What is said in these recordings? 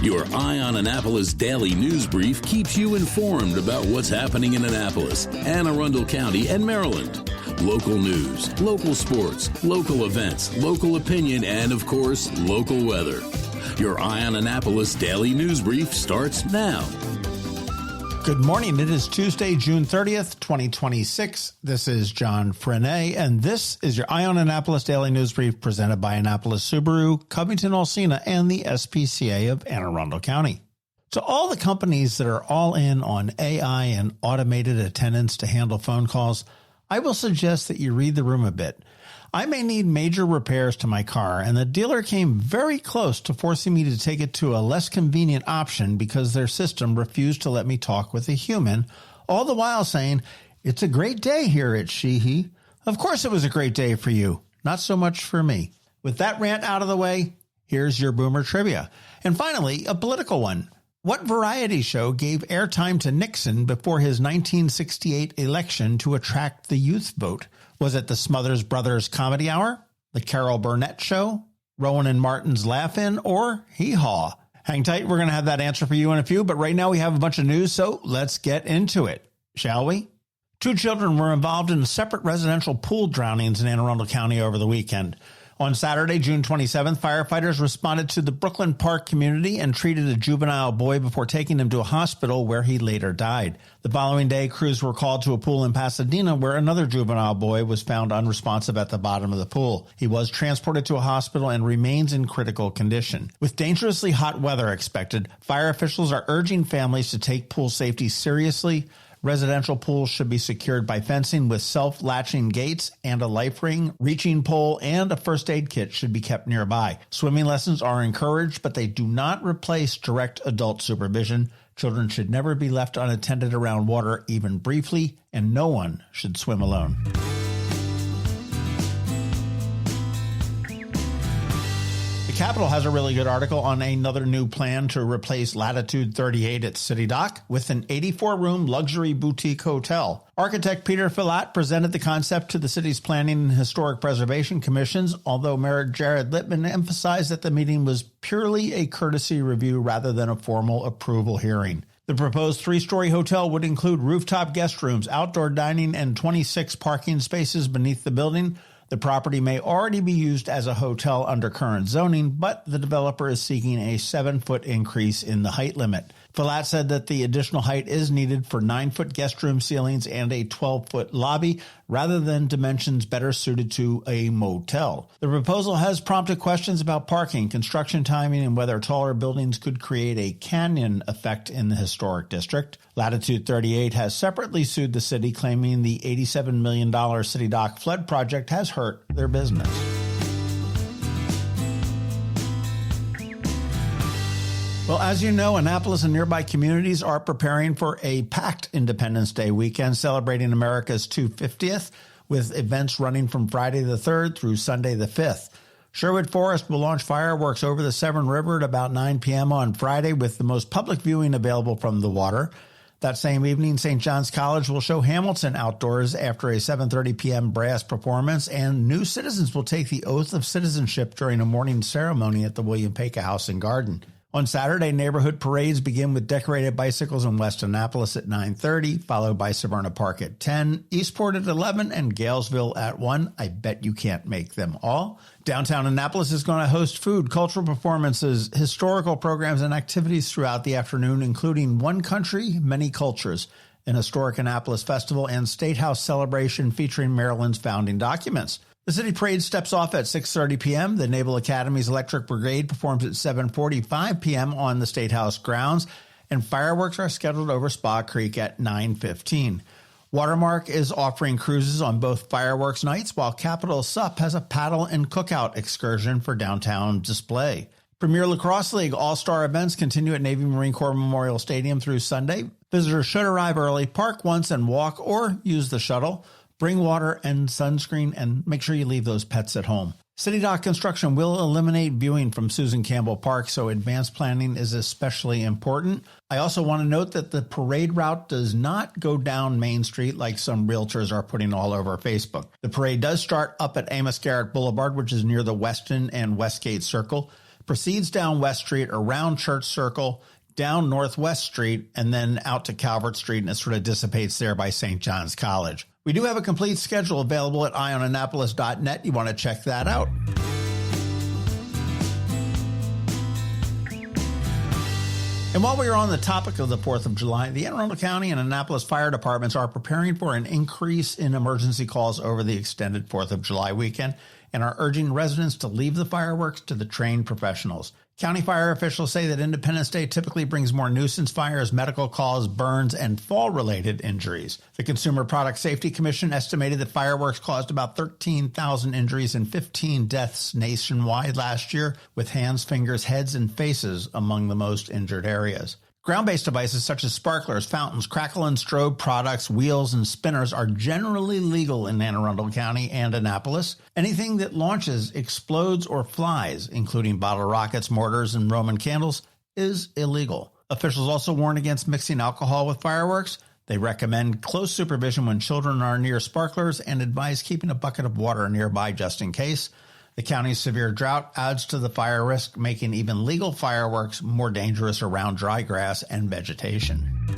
Your Eye on Annapolis daily news brief keeps you informed about what's happening in Annapolis, Anne Arundel County, and Maryland. Local news, local sports, local events, local opinion, and, of course, local weather. Your Eye on Annapolis daily news brief starts now. Good morning. It is Tuesday, June 30th, 2026. This is John Frenaye, and this is your Eye on Annapolis Daily News Brief presented by Annapolis Subaru, Covington Olsena, and the SPCA of Anne Arundel County. To all the companies that are all in on AI and automated attendants to handle phone calls, I will suggest that you read the room a bit. I may need major repairs to my car, and the dealer came very close to forcing me to take it to a less convenient option because their system refused to let me talk with a human, all the while saying, "It's a great day here at Sheehy." Of course it was a great day for you, not so much for me. With that rant out of the way, here's your Boomer Trivia. And finally, a political one. What variety show gave airtime to Nixon before his 1968 election to attract the youth vote? Was it the Smothers Brothers Comedy Hour, the Carol Burnett Show, Rowan and Martin's Laugh-In, or Hee Haw? Hang tight, we're going to have that answer for you in a few, but right now we have a bunch of news, so let's get into it, shall we? 2 children were involved in separate residential pool drownings in Anne Arundel County over the weekend. On Saturday, June 27th, firefighters responded to the Brooklyn Park community and treated a juvenile boy before taking him to a hospital where he later died. The following day, crews were called to a pool in Pasadena where another juvenile boy was found unresponsive at the bottom of the pool. He was transported to a hospital and remains in critical condition. With dangerously hot weather expected, fire officials are urging families to take pool safety seriously. Residential pools should be secured by fencing with self-latching gates and a life ring, reaching pole, and a first aid kit should be kept nearby. Swimming lessons are encouraged, but they do not replace direct adult supervision. Children should never be left unattended around water, even briefly, and no one should swim alone. The Capitol has a really good article on another new plan to replace Latitude 38 at City Dock with an 84-room luxury boutique hotel. Architect Peter Filat presented the concept to the city's Planning and Historic Preservation Commissions, although Mayor Jared Littman emphasized that the meeting was purely a courtesy review rather than a formal approval hearing. The proposed 3-story hotel would include rooftop guest rooms, outdoor dining, and 26 parking spaces beneath the building. The property may already be used as a hotel under current zoning, but the developer is seeking a 7-foot increase in the height limit. Filat said that the additional height is needed for 9-foot guest room ceilings and a 12-foot lobby, rather than dimensions better suited to a motel. The proposal has prompted questions about parking, construction timing, and whether taller buildings could create a canyon effect in the historic district. Latitude 38 has separately sued the city, claiming the $87 million City Dock flood project has hurt their business. Well, as you know, Annapolis and nearby communities are preparing for a packed Independence Day weekend celebrating America's 250th, with events running from Friday the 3rd through Sunday the 5th. Sherwood Forest will launch fireworks over the Severn River at about 9 p.m. on Friday, with the most public viewing available from the water. That same evening, St. John's College will show Hamilton outdoors after a 7:30 p.m. brass performance, and new citizens will take the oath of citizenship during a morning ceremony at the William Paca House and Garden. On Saturday, neighborhood parades begin with decorated bicycles in West Annapolis at 9:30, followed by Severna Park at 10, Eastport at 11, and Galesville at 1. I bet you can't make them all. Downtown Annapolis is going to host food, cultural performances, historical programs, and activities throughout the afternoon, including One Country, Many Cultures, an Historic Annapolis festival, and State House celebration featuring Maryland's founding documents. The city parade steps off at 6:30 p.m. The Naval Academy's Electric Brigade performs at 7:45 p.m. on the State House grounds, and fireworks are scheduled over Spa Creek at 9:15. Watermark is offering cruises on both fireworks nights, while Capital Sup has a paddle and cookout excursion for downtown display. Premier Lacrosse League All-Star events continue at Navy Marine Corps Memorial Stadium through Sunday. Visitors should arrive early, park once, and walk or use the shuttle. Bring water and sunscreen, and make sure you leave those pets at home. City Dock construction will eliminate viewing from Susan Campbell Park, so advanced planning is especially important. I also want to note that the parade route does not go down Main Street like some realtors are putting all over Facebook. The parade does start up at Amos Garrett Boulevard, which is near the Weston and Westgate Circle. proceeds down West Street, around Church Circle, down Northwest Street, and then out to Calvert Street, and it sort of dissipates there by St. John's College. We do have a complete schedule available at eyeonannapolis.net. You want to check that out. And while we are on the topic of the 4th of July, the Anne Arundel County and Annapolis fire departments are preparing for an increase in emergency calls over the extended 4th of July weekend and are urging residents to leave the fireworks to the trained professionals. County fire officials say that Independence Day typically brings more nuisance fires, medical calls, burns, and fall-related injuries. The Consumer Product Safety Commission estimated that fireworks caused about 13,000 injuries and 15 deaths nationwide last year, with hands, fingers, heads, and faces among the most injured areas. Ground-based devices such as sparklers, fountains, crackle and strobe products, wheels, and spinners are generally legal in Anne Arundel County and Annapolis. Anything that launches, explodes, or flies, including bottle rockets, mortars, and Roman candles, is illegal. Officials also warn against mixing alcohol with fireworks. They recommend close supervision when children are near sparklers and advise keeping a bucket of water nearby just in case. The county's severe drought adds to the fire risk, making even legal fireworks more dangerous around dry grass and vegetation.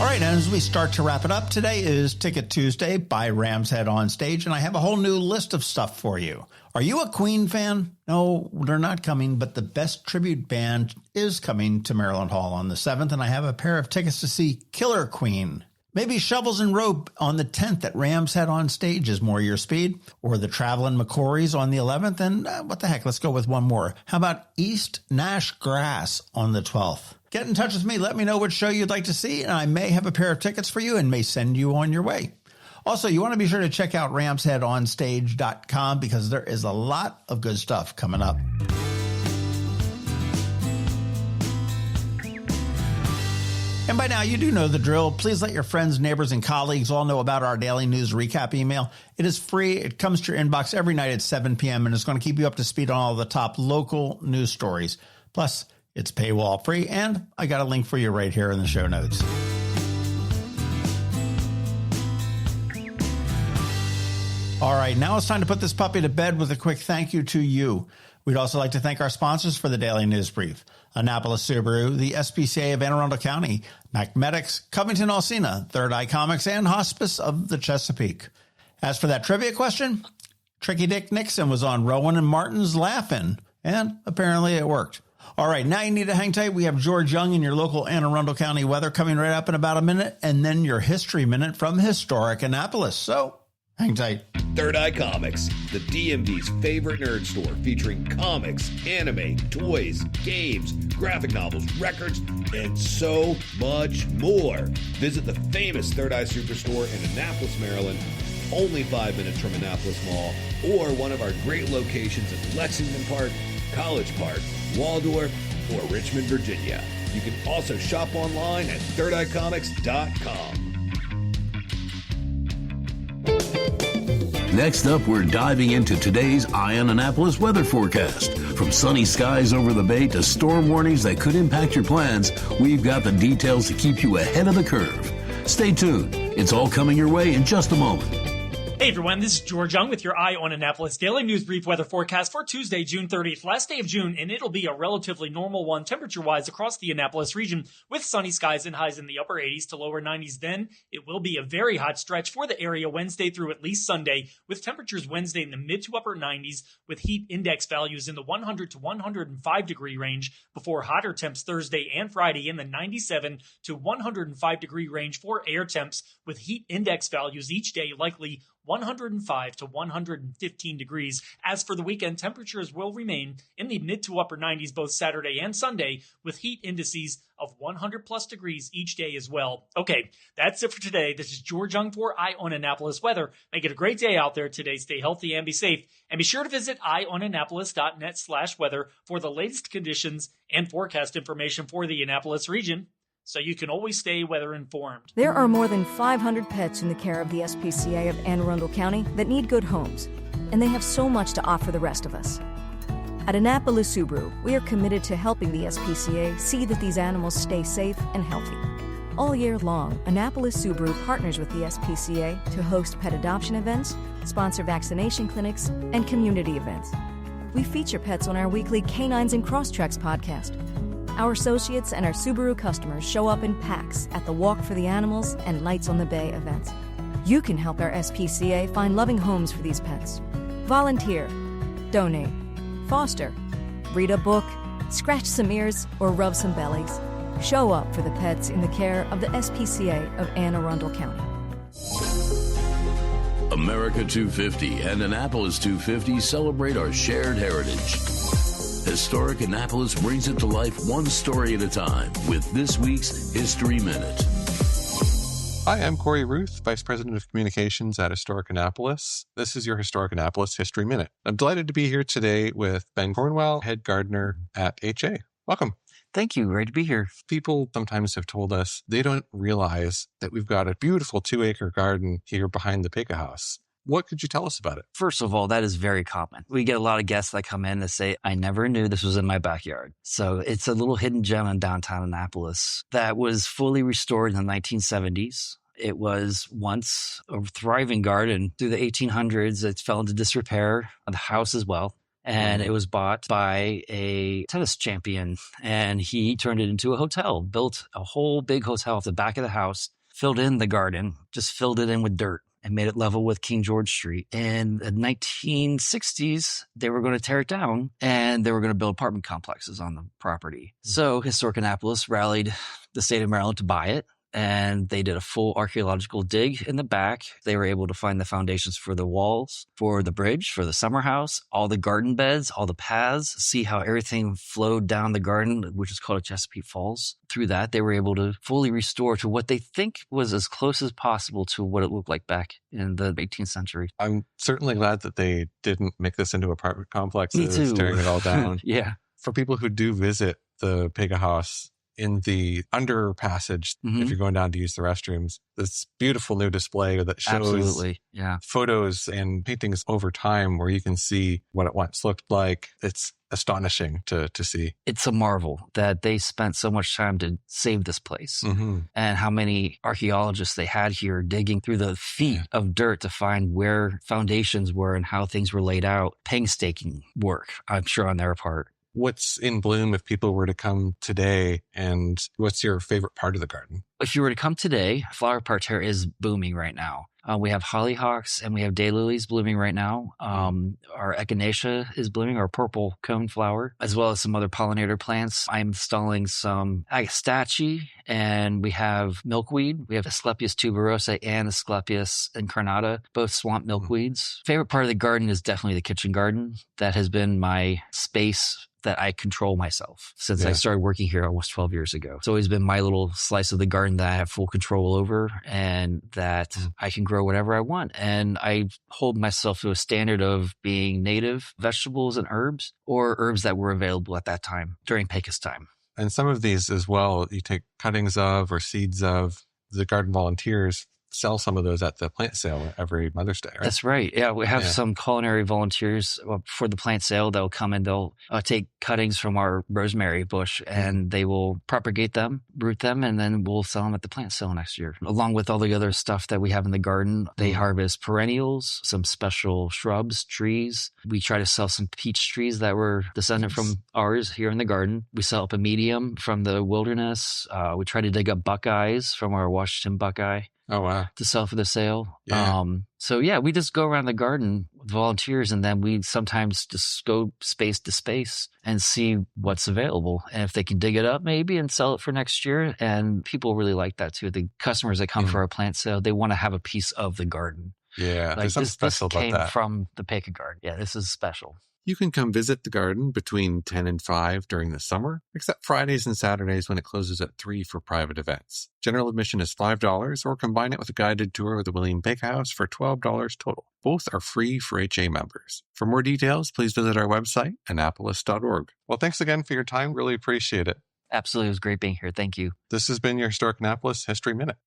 All right, and as we start to wrap it up, today is Ticket Tuesday by Ram's Head on Stage, and I have a whole new list of stuff for you. Are you a Queen fan? No, they're not coming, but the Best Tribute Band is coming to Maryland Hall on the 7th, and I have a pair of tickets to see Killer Queen. Maybe Shovels and Rope on the 10th at Ram's Head on Stage is more your speed, or the Travelin' McCourys on the 11th, and what the heck, let's go with one more. How about East Nash Grass on the 12th? Get in touch with me, let me know what show you'd like to see, and I may have a pair of tickets for you and may send you on your way. Also, you want to be sure to check out ramsheadonstage.com because there is a lot of good stuff coming up. And by now, you do know the drill. Please let your friends, neighbors, and colleagues all know about our daily news recap email. It is free. It comes to your inbox every night at 7 p.m. and it's going to keep you up to speed on all the top local news stories. Plus, it's paywall free, and I got a link for you right here in the show notes. All right, now it's time to put this puppy to bed with a quick thank you to you. We'd also like to thank our sponsors for the Daily News Brief: Annapolis Subaru, the SPCA of Anne Arundel County, Macmedics, Covington Alsina, Third Eye Comics, and Hospice of the Chesapeake. As for that trivia question, Tricky Dick Nixon was on Rowan and Martin's Laugh-In, and apparently it worked. All right, now you need to hang tight. We have George Young in your local Anne Arundel County weather coming right up in about a minute, and then your History Minute from Historic Annapolis. So hang tight. Third Eye Comics, the DMV's favorite nerd store featuring comics, anime, toys, games, graphic novels, records, and so much more. Visit the famous Third Eye Superstore in Annapolis, Maryland, only 5 minutes from Annapolis Mall, or one of our great locations in Lexington Park, College Park, Waldorf, or Richmond, Virginia. You can also shop online at thirdeyecomics.com. Next up, we're diving into today's Eye on Annapolis weather forecast. From sunny skies over the bay to storm warnings that could impact your plans, we've got the details to keep you ahead of the curve. Stay tuned. It's all coming your way in just a moment. Hey everyone, this is George Young with your Eye on Annapolis Daily News Brief weather forecast for Tuesday, June 30th, last day of June, and it'll be a relatively normal one temperature-wise across the Annapolis region with sunny skies and highs in the upper 80s to lower 90s. Then it will be a very hot stretch for the area Wednesday through at least Sunday, with temperatures Wednesday in the mid to upper 90s with heat index values in the 100 to 105 degree range before hotter temps Thursday and Friday in the 97 to 105 degree range for air temps with heat index values each day likely 105 to 115 degrees. As for the weekend, temperatures will remain in the mid to upper 90s both Saturday and Sunday with heat indices of 100 plus degrees each day as well. Okay, that's it for today. This is George Young for Eye on Annapolis Weather. Make it a great day out there today. Stay healthy and be safe. And be sure to visit eyeonannapolis.net/weather for the latest conditions and forecast information for the Annapolis region, so you can always stay weather informed. There are more than 500 pets in the care of the SPCA of Anne Arundel County that need good homes, and they have so much to offer the rest of us. At Annapolis Subaru, we are committed to helping the SPCA see that these animals stay safe and healthy. All year long, Annapolis Subaru partners with the SPCA to host pet adoption events, sponsor vaccination clinics, and community events. We feature pets on our weekly Canines and Crosstreks podcast. Our associates and our Subaru customers show up in packs at the Walk for the Animals and Lights on the Bay events. You can help our SPCA find loving homes for these pets. Volunteer, donate, foster, read a book, scratch some ears, or rub some bellies. Show up for the pets in the care of the SPCA of Anne Arundel County. America 250 and Annapolis 250 celebrate our shared heritage. Historic Annapolis brings it to life one story at a time with this week's History Minute. Hi, I'm Corey Ruth, Vice President of Communications at Historic Annapolis. This is your Historic Annapolis History Minute. I'm delighted to be here today with Ben Cornwell, Head Gardener at HA. Welcome. Thank you. Great to be here. People sometimes have told us they don't realize that we've got a beautiful 2-acre garden here behind the Pika House. What could you tell us about it? First of all, that is very common. We get a lot of guests that come in that say, I never knew this was in my backyard. So it's a little hidden gem in downtown Annapolis that was fully restored in the 1970s. It was once a thriving garden. Through the 1800s, it fell into disrepair, the house as well. And it was bought by a tennis champion, and he turned it into a hotel, built a whole big hotel at the back of the house, filled in the garden, just filled it in with dirt and made it level with King George Street. In the 1960s, they were going to tear it down, and they were going to build apartment complexes on the property. So Historic Annapolis rallied the state of Maryland to buy it. And they did a full archaeological dig in the back. They were able to find the foundations for the walls, for the bridge, for the summer house, all the garden beds, all the paths, see how everything flowed down the garden, which is called Chesapeake Falls. Through that, they were able to fully restore to what they think was as close as possible to what it looked like back in the 18th century. I'm certainly glad that they didn't make this into apartment complexes, Me too. tearing it all down. Yeah. For people who do visit the Pika House, in the under passage, if you're going down to use the restrooms, this beautiful new display that shows photos and paintings over time where you can see what it once looked like. It's astonishing to see. It's a marvel that they spent so much time to save this place and how many archaeologists they had here digging through the feet of dirt to find where foundations were and how things were laid out. Painstaking work, I'm sure, on their part. What's in bloom if people were to come today, and what's your favorite part of the garden? If you were to come today, flower parterre is booming right now. We have hollyhocks and we have daylilies blooming right now. Our echinacea is blooming, our purple cone flower, as well as some other pollinator plants. I'm installing some agastache, and we have milkweed. We have Asclepias tuberosa and Asclepias incarnata, both swamp milkweeds. Favorite part of the garden is definitely the kitchen garden. That has been my space that I control myself since I started working here almost 12 years ago. It's always been my little slice of the garden that I have full control over, and that I can grow whatever I want. And I hold myself to a standard of being native vegetables and herbs, or herbs that were available at that time during Pecos time. And some of these as well, you take cuttings of or seeds of. The garden volunteers sell some of those at the plant sale every Mother's Day, right? That's right. Yeah, we have some culinary volunteers for the plant sale. They'll come and they'll take cuttings from our rosemary bush, and they will propagate them, root them, and then we'll sell them at the plant sale next year. Along with all the other stuff that we have in the garden, they harvest perennials, some special shrubs, trees. We try to sell some peach trees that were descended from ours here in the garden. We sell up a medium from the wilderness. We try to dig up buckeyes from our Washington buckeye. Oh, wow. To sell for the sale. Yeah. We just go around the garden with volunteers, and then we sometimes just go space to space and see what's available. And if they can dig it up maybe and sell it for next year. And people really like that too. The customers that come for our plant sale, they want to have a piece of the garden. Yeah, like there's something special about that. This came from the Peka garden. Yeah, this is special. You can come visit the garden between 10 and 5 during the summer, except Fridays and Saturdays when it closes at 3 for private events. General admission is $5, or combine it with a guided tour of the William Peka House for $12 total. Both are free for HA members. For more details, please visit our website, annapolis.org. Well, thanks again for your time. Really appreciate it. Absolutely. It was great being here. Thank you. This has been your Historic Annapolis History Minute.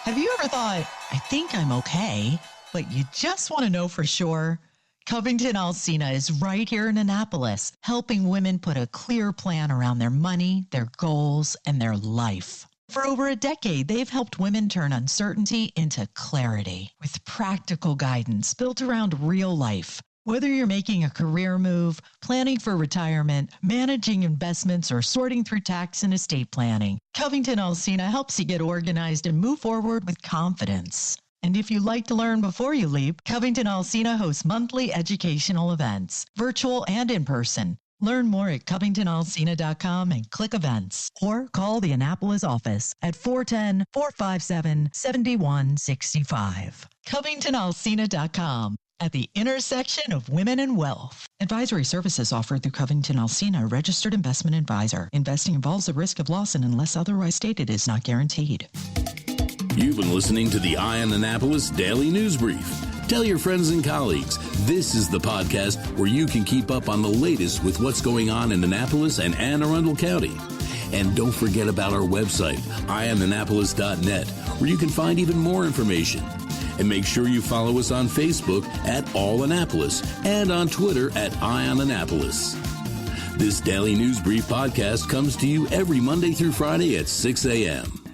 Have you ever thought, I think I'm okay, but you just want to know for sure? Covington Alsina is right here in Annapolis, helping women put a clear plan around their money, their goals, and their life. For over a decade, they've helped women turn uncertainty into clarity with practical guidance built around real life. Whether you're making a career move, planning for retirement, managing investments, or sorting through tax and estate planning, Covington Alsina helps you get organized and move forward with confidence. And if you like to learn before you leap, Covington Alsina hosts monthly educational events, virtual and in person. Learn more at CovingtonAlsina.com and click events, or call the Annapolis office at 410-457-7165. CovingtonAlsina.com, at the intersection of women and wealth. Advisory services offered through Covington Alsina, a registered investment advisor. Investing involves the risk of loss and unless otherwise stated is not guaranteed. You've been listening to the Eye on Annapolis Daily News Brief. Tell your friends and colleagues, this is the podcast where you can keep up on the latest with what's going on in Annapolis and Anne Arundel County. And don't forget about our website, eyeonannapolis.net, where you can find even more information. And make sure you follow us on Facebook at All Annapolis and on Twitter at Eye on Annapolis. This Daily News Brief podcast comes to you every Monday through Friday at 6 a.m.